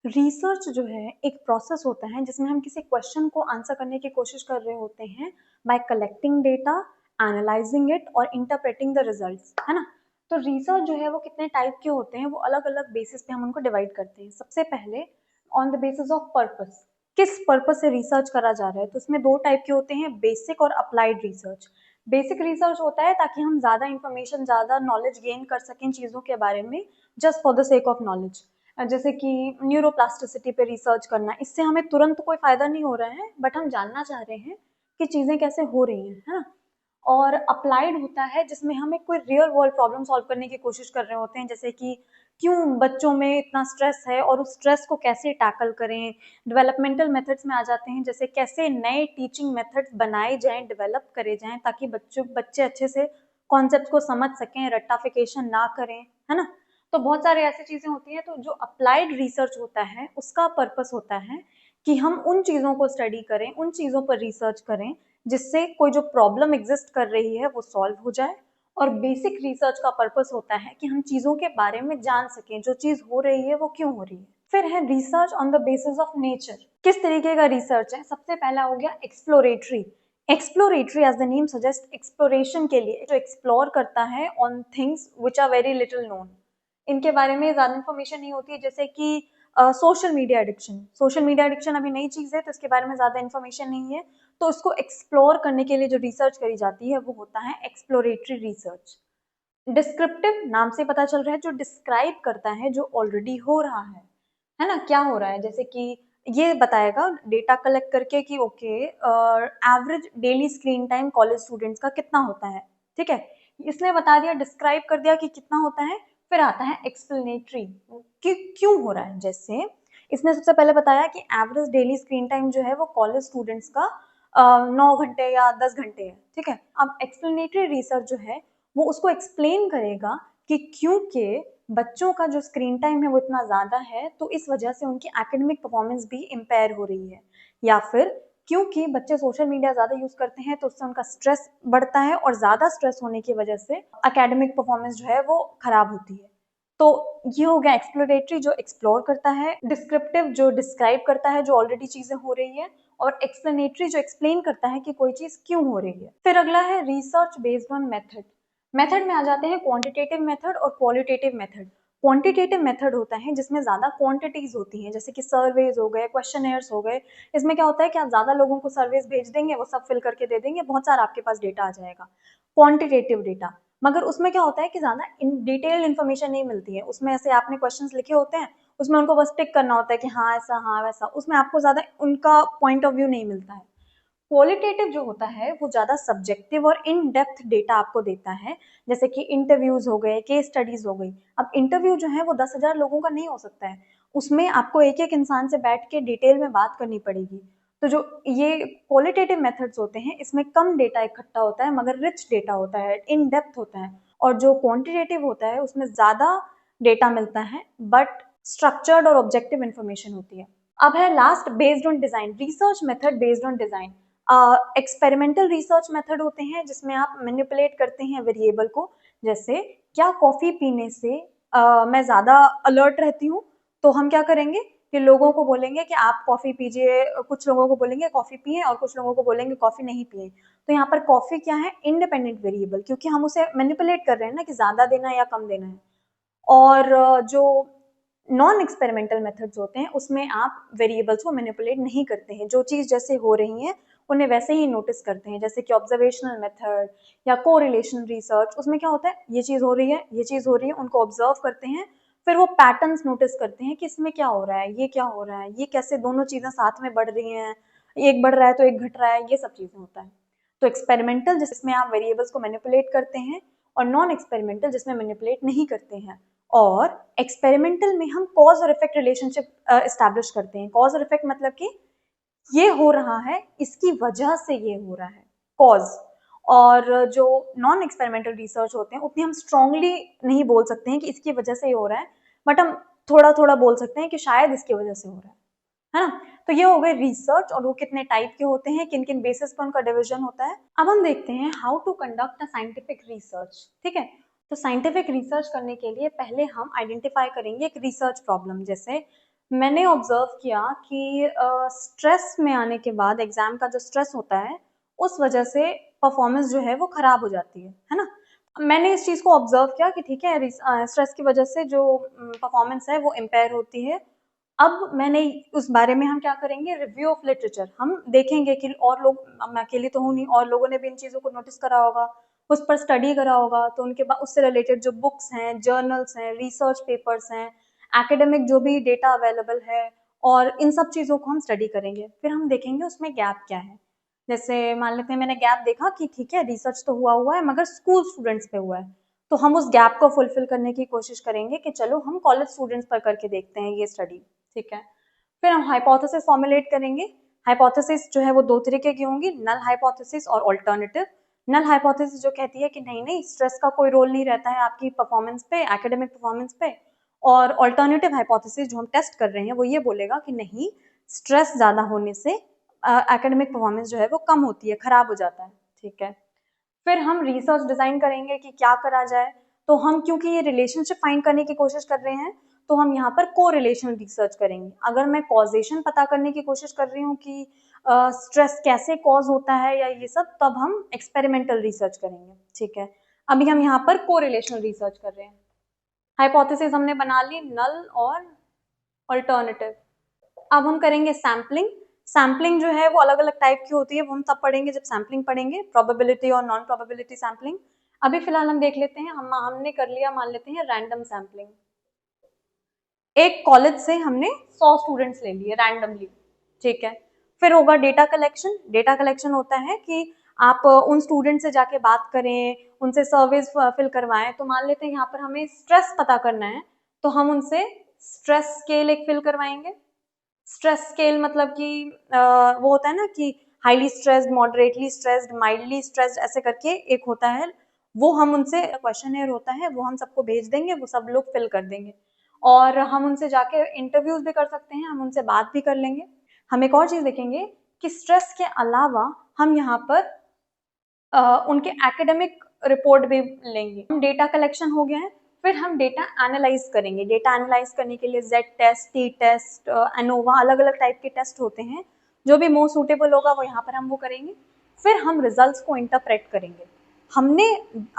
Research जो है एक प्रोसेस होता है जिसमें हम किसी क्वेश्चन को आंसर करने की कोशिश कर रहे होते हैं bye collecting data, analysing it और इंटरप्रेटिंग द रिजल्ट्स, है ना। तो रिसर्च जो है वो कितने टाइप के होते हैं, वो अलग अलग बेसिस पे हम उनको डिवाइड करते हैं। सबसे पहले on the basis of purpose, किस पर्पस से रिसर्च करा जा रहा है। तो उसमें दो टाइप के होते हैं, बेसिक और अप्लाइड रिसर्च। बेसिक रिसर्च होता है ताकि हम ज्यादा इंफॉर्मेशन, ज्यादा नॉलेज गेन कर सकें चीजों के बारे में, just for the sake of knowledge. जैसे कि न्यूरोप्लास्टिसिटी पे रिसर्च करना, इससे हमें तुरंत कोई फायदा नहीं हो रहा है, बट हम जानना चाह रहे हैं कि चीजें कैसे हो रही हैं, है ना। और अप्लाइड होता है जिसमें हम एक कोई रियल वर्ल्ड प्रॉब्लम सॉल्व करने की कोशिश कर रहे होते हैं, जैसे कि क्यों बच्चों में इतना स्ट्रेस है और उस स्ट्रेस को कैसे टैकल करें। डेवलपमेंटल मेथड्स में आ जाते हैं, जैसे कैसे नए टीचिंग मेथड्स बनाए जाएं, डेवलप करे जाएं, ताकि बच्चे अच्छे से कॉन्सेप्ट को समझ सकें, रट्टाफिकेशन ना करें, है ना। तो बहुत सारे ऐसी चीजें होती हैं। तो जो अप्लाइड रिसर्च होता है उसका पर्पस होता है कि हम उन चीजों को स्टडी करें, उन चीजों पर रिसर्च करें जिससे कोई जो प्रॉब्लम एग्जिस्ट कर रही है वो सॉल्व हो जाए। और बेसिक रिसर्च का पर्पस होता है कि हम चीजों के बारे में जान सकें, जो चीज हो रही है वो क्यों हो रही है। फिर है research on the basis of nature. किस तरीके का रिसर्च है? सबसे पहला हो गया exploratory. Exploratory as the name suggest, exploration के लिए, जो एक्सप्लोर करता है on things which are very little known, इनके बारे में ज्यादा इन्फॉर्मेशन नहीं होती है। जैसे कि social media addiction, social media addiction अभी नई चीज है तो इसके बारे में ज्यादा इन्फॉर्मेशन नहीं है। तो इसको एक्सप्लोर करने के लिए जो रिसर्च करी जाती है वो होता है एक्सप्लोरेटरी रिसर्च। डिस्क्रिप्टिव, नाम से पता चल रहा है, जो डिस्क्राइब करता है जो ऑलरेडी हो रहा है ना, क्या हो रहा है। जैसे कि ये बताएगा डेटा कलेक्ट करके कि okay, average daily screen time college students का कितना होता है, ठीक है। इसने बता दिया, डिस्क्राइब कर दिया कि कितना होता है। फिर आता है एक्सप्लेनेटरी, कि क्यों हो रहा है। जैसे इसने सबसे पहले बताया कि एवरेज डेली स्क्रीन टाइम जो है वो कॉलेज स्टूडेंट्स का 9 घंटे या 10 घंटे है, ठीक है। अब एक्सप्लेनेटरी रिसर्च जो है वो उसको एक्सप्लेन करेगा कि क्योंकि बच्चों का जो स्क्रीन टाइम है वो इतना ज्यादा है तो इस वजह से उनकी एकेडमिक परफॉर्मेंस भी इम्पेयर हो रही है, या फिर क्योंकि बच्चे सोशल मीडिया ज्यादा यूज करते हैं तो उससे उनका स्ट्रेस बढ़ता है और ज्यादा स्ट्रेस होने की वजह से एकेडमिक परफॉर्मेंस जो है वो खराब होती है। तो ये हो गया एक्सप्लोरेटरी, जो एक्सप्लोर करता है, डिस्क्रिप्टिव जो डिस्क्राइब करता है जो ऑलरेडी चीजें हो रही है, और एक्सप्लेनेटरी जो एक्सप्लेन करता है कि कोई चीज क्यों हो रही है। फिर अगला है research based on method. Method में आ जाते हैं क्वांटिटेटिव मेथड और क्वालिटेटिव मेथड। क्वांटिटेटिव मेथड होता है जिसमें ज्यादा क्वांटिटीज होती हैं, जैसे कि सर्वेज हो गए, क्वेश्चनर्स हो गए। इसमें क्या होता है कि आप ज्यादा लोगों को सर्वेज भेज देंगे, वो सब फिल करके दे देंगे, बहुत सारा आपके पास डेटा आ जाएगा, क्वांटिटेटिव डेटा। मगर उसमें क्या होता है कि ज्यादा डिटेल्ड इन्फॉर्मेशन नहीं मिलती है। उसमें ऐसे आपने क्वेश्चंस लिखे होते हैं, उसमें उनको बस टिक करना होता है कि हाँ ऐसा, हाँ वैसा, उसमें आपको ज्यादा उनका पॉइंट ऑफ व्यू नहीं मिलता है। क्वालिटेटिव जो होता है वो ज्यादा सब्जेक्टिव और इन डेप्थ डेटा आपको देता है, जैसे कि इंटरव्यूज हो गए, केस स्टडीज हो गई। अब इंटरव्यू जो है वो 10,000 लोगों का नहीं हो सकता है, उसमें आपको एक एक इंसान से बैठ के डिटेल में बात करनी पड़ेगी। तो जो ये क्वालिटेटिव मेथड्स होते हैं इसमें कम डेटा इकट्ठा होता है मगर रिच डेटा होता है, इन डेप्थ होता है। और जो क्वांटिटेटिव होता है उसमें ज्यादा डेटा मिलता है बट स्ट्रक्चर्ड और ऑब्जेक्टिव इंफॉर्मेशन होती है। अब है last, based on design, research method based on design. Experimental research method होते हैं जिसमें आप मैनिपुलेट करते हैं वेरिएबल को। जैसे क्या कॉफी पीने से मैं ज्यादा अलर्ट रहती हूँ, तो हम क्या करेंगे कि लोगों को बोलेंगे कि आप कॉफी पीजिए, कुछ लोगों को बोलेंगे कॉफी पिए और कुछ लोगों को बोलेंगे कॉफी नहीं पिए। तो यहाँ पर कॉफी क्या है, इंडिपेंडेंट वेरिएबल, क्योंकि हम उसे मैनिपुलेट कर रहे हैं ना कि ज्यादा देना है या कम देना है। और जो नॉन एक्सपेरिमेंटल मेथड्स होते हैं उसमें आप वेरिएबल्स को मैनिपुलेट नहीं करते हैं, जो चीज जैसे हो रही है उन्हें वैसे ही नोटिस करते हैं। जैसे कि ऑब्जर्वेशनल मेथड या कोरिलेशन रिसर्च, उसमें क्या होता है, ये चीज हो रही है, ये चीज हो रही है, उनको ऑब्जर्व करते हैं, फिर वो पैटर्न्स नोटिस करते हैं कि इसमें क्या हो रहा है, ये क्या हो रहा है, ये कैसे दोनों चीजें साथ में बढ़ रही हैं, एक बढ़ रहा है तो एक घट रहा है, ये सब चीजें होता है। तो एक्सपेरिमेंटल जिसमें आप वेरिएबल्स को मैनिपुलेट करते हैं, और नॉन एक्सपेरिमेंटल जिसमें मैनिपुलेट नहीं करते हैं। और एक्सपेरिमेंटल में हम कॉज और इफेक्ट रिलेशनशिप एस्टैब्लिश करते हैं। कॉज और इफेक्ट मतलब कि ये हो रहा है, इसकी वजह से ये हो रहा है, कॉज। और जो नॉन एक्सपेरिमेंटल रिसर्च होते हैं उतनी हम स्ट्रांगली नहीं बोल सकते हैं कि इसकी वजह से ये हो रहा है, बट हम थोड़ा थोड़ा बोल सकते हैं कि शायद इसकी वजह से हो रहा है ना। तो ये हो गए रिसर्च, और वो कितने टाइप के होते हैं, किन किन बेसिस पर उनका डिवीजन होता है। अब हम देखते हैं how to conduct a scientific research, ठीक है। तो साइंटिफिक रिसर्च करने के लिए पहले हम आइडेंटिफाई करेंगे एक रिसर्च प्रॉब्लम। जैसे मैंने ऑब्जर्व किया कि स्ट्रेस में आने के बाद एग्जाम का जो स्ट्रेस होता है उस वजह से परफॉर्मेंस जो है वो खराब हो जाती है ना। मैंने इस चीज़ को ऑब्जर्व किया कि ठीक है, स्ट्रेस की वजह से जो परफॉर्मेंस है वो इम्पेयर होती है। अब मैंने उस बारे में हम क्या करेंगे, रिव्यू ऑफ लिटरेचर हम देखेंगे कि और लोग, मैं अकेली तो हूँ नहीं, और लोगों ने भी इन चीज़ों को नोटिस करा होगा, उस पर स्टडी करा होगा, तो उनके बाद उससे रिलेटेड जो बुक्स हैं, जर्नल्स हैं, रिसर्च पेपर्स हैं, एकेडमिक जो भी डेटा अवेलेबल है, और इन सब चीज़ों को हम स्टडी करेंगे। फिर हम देखेंगे उसमें गैप क्या है। जैसे मान लेते हैं मैंने गैप देखा कि ठीक है, रिसर्च तो हुआ हुआ है मगर स्कूल स्टूडेंट्स पे हुआ है, तो हम उस गैप को फुलफिल करने की कोशिश करेंगे कि चलो हम कॉलेज स्टूडेंट्स पर करके देखते हैं ये स्टडी। ठीक है, फिर हम हाइपोथेसिस फॉर्मुलेट करेंगे। हाइपोथेसिस जो है वो दो तरीके की होंगी, नल हाइपोथेसिस और ऑल्टरनेटिव। नल हाइपोथेसिस जो कहती है कि नहीं नहीं, स्ट्रेस का कोई रोल नहीं रहता है आपकी परफॉर्मेंस पे, एकेडमिक परफॉर्मेंस पे। और ऑल्टरनेटिव हाइपोथेसिस जो हम टेस्ट कर रहे हैं वो ये बोलेगा कि नहीं, स्ट्रेस ज्यादा होने से एकेडमिक परफॉर्मेंस जो है वो कम होती है, खराब हो जाता है। ठीक है, फिर हम रिसर्च डिजाइन करेंगे कि क्या करा जाए। तो हम क्योंकि ये रिलेशनशिप फाइंड करने की कोशिश कर रहे हैं, तो हम यहाँ पर को रिलेशन रिसर्च करेंगे। अगर मैं कॉजेशन पता करने की कोशिश कर रही हूँ कि स्ट्रेस कैसे कॉज होता है या ये सब, तब हम एक्सपेरिमेंटल रिसर्च करेंगे। ठीक है, अभी हम यहाँ पर को रिलेशन रिसर्च कर रहे हैं। हाइपोथेसिस हमने बना ली, नल और अल्टरनेटिव। अब हम करेंगे सैम्पलिंग। सैम्पलिंग जो है वो अलग अलग टाइप की होती है, वो हम तब पढ़ेंगे जब सैम्पलिंग पढ़ेंगे, प्रोबेबिलिटी और नॉन प्रोबेबिलिटी सैम्पलिंग। अभी फिलहाल हम देख लेते हैं, हमने कर लिया, मान लेते हैं रैंडम सैम्पलिंग। एक कॉलेज से हमने 100 स्टूडेंट्स ले लिए रैंडमली। ठीक है, फिर होगा डेटा कलेक्शन। डेटा कलेक्शन होता है कि आप उन स्टूडेंट से जाके बात करें, उनसे सर्वेज फिल करवाएं। तो मान लेते हैं यहाँ पर हमें स्ट्रेस पता करना है, तो हम उनसे स्ट्रेस स्केल एक फिल करवाएंगे। स्ट्रेस स्केल मतलब कि वो होता है ना कि highly stressed, moderately stressed, mildly stressed, ऐसे करके एक होता है। वो हम उनसे क्वेश्चनएयर होता है, वो हम सबको भेज देंगे, वो सब लोग फिल कर देंगे। और हम उनसे जाके इंटरव्यूज भी कर सकते हैं, हम उनसे बात भी कर लेंगे। हम एक और चीज देखेंगे कि स्ट्रेस के अलावा हम यहाँ पर उनके एकेडमिक रिपोर्ट भी लेंगे। डेटा कलेक्शन हो गया है, फिर हम डेटा एनालाइज करेंगे। डेटा एनालाइज करने के लिए Z test, T test, ANOVA, अलग अलग टाइप के टेस्ट होते हैं। जो भी मोस्ट सूटेबल होगा वो यहाँ पर हम वो करेंगे। फिर हम रिजल्ट्स को इंटरप्रेट करेंगे। हमने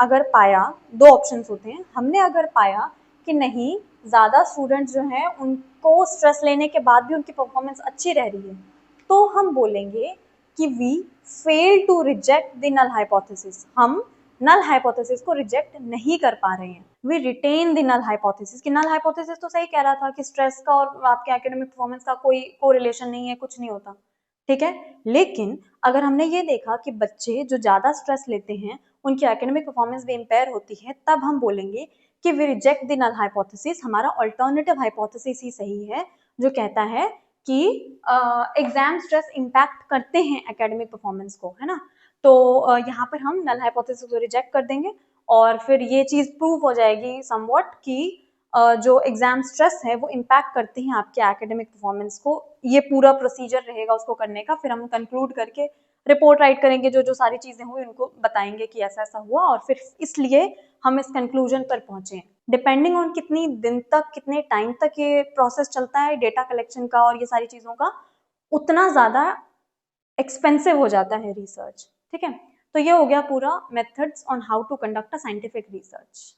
अगर पाया, दो ऑप्शंस होते हैं, हमने अगर पाया कि नहीं, ज़्यादा स्टूडेंट्स जो हैं उनको स्ट्रेस लेने के बाद भी उनकी परफॉर्मेंस अच्छी रह रही है, तो हम बोलेंगे कि we fail to reject the null hypothesis. हम नल हाइपोथेसिस को रिजेक्ट नहीं कर पा रहे हैं, we retain the null hypothesis. कि नल हाइपोथेसिस तो सही कह रहा था कि स्ट्रेस का और आपके एकेडमिक परफॉर्मेंस का कोई कोरिलेशन नहीं है, कुछ नहीं होता। ठीक है, लेकिन अगर हमने ये देखा कि बच्चे जो ज्यादा स्ट्रेस लेते हैं उनकी एकेडमिक परफॉर्मेंस भी इम्पेयर होती है, तब हम बोलेंगे कि we reject the null hypothesis. हमारा अल्टरनेटिव हाइपोथेसिस ही सही है, जो कहता है कि एग्जाम स्ट्रेस इम्पैक्ट करते हैं एकेडमिक परफॉर्मेंस को, है ना। तो यहाँ पर हम नल हाइपोथेसिस को रिजेक्ट कर देंगे, और फिर ये चीज प्रूव हो जाएगी समवॉट कि जो एग्जाम स्ट्रेस है वो इम्पैक्ट करते हैं आपके एकेडमिक परफॉर्मेंस को। ये पूरा प्रोसीजर रहेगा उसको करने का। फिर हम कंक्लूड करके रिपोर्ट राइट करेंगे, जो जो सारी चीजें हुई उनको बताएंगे कि ऐसा ऐसा हुआ, और फिर इसलिए हम इस कंक्लूजन पर पहुंचे हैं। डिपेंडिंग ऑन कितनी दिन तक, कितने टाइम तक ये प्रोसेस चलता है डेटा कलेक्शन का और ये सारी चीजों का, उतना ज्यादा एक्सपेंसिव हो जाता है रिसर्च। ठीक है, तो ये हो गया पूरा methods on how to conduct a scientific research.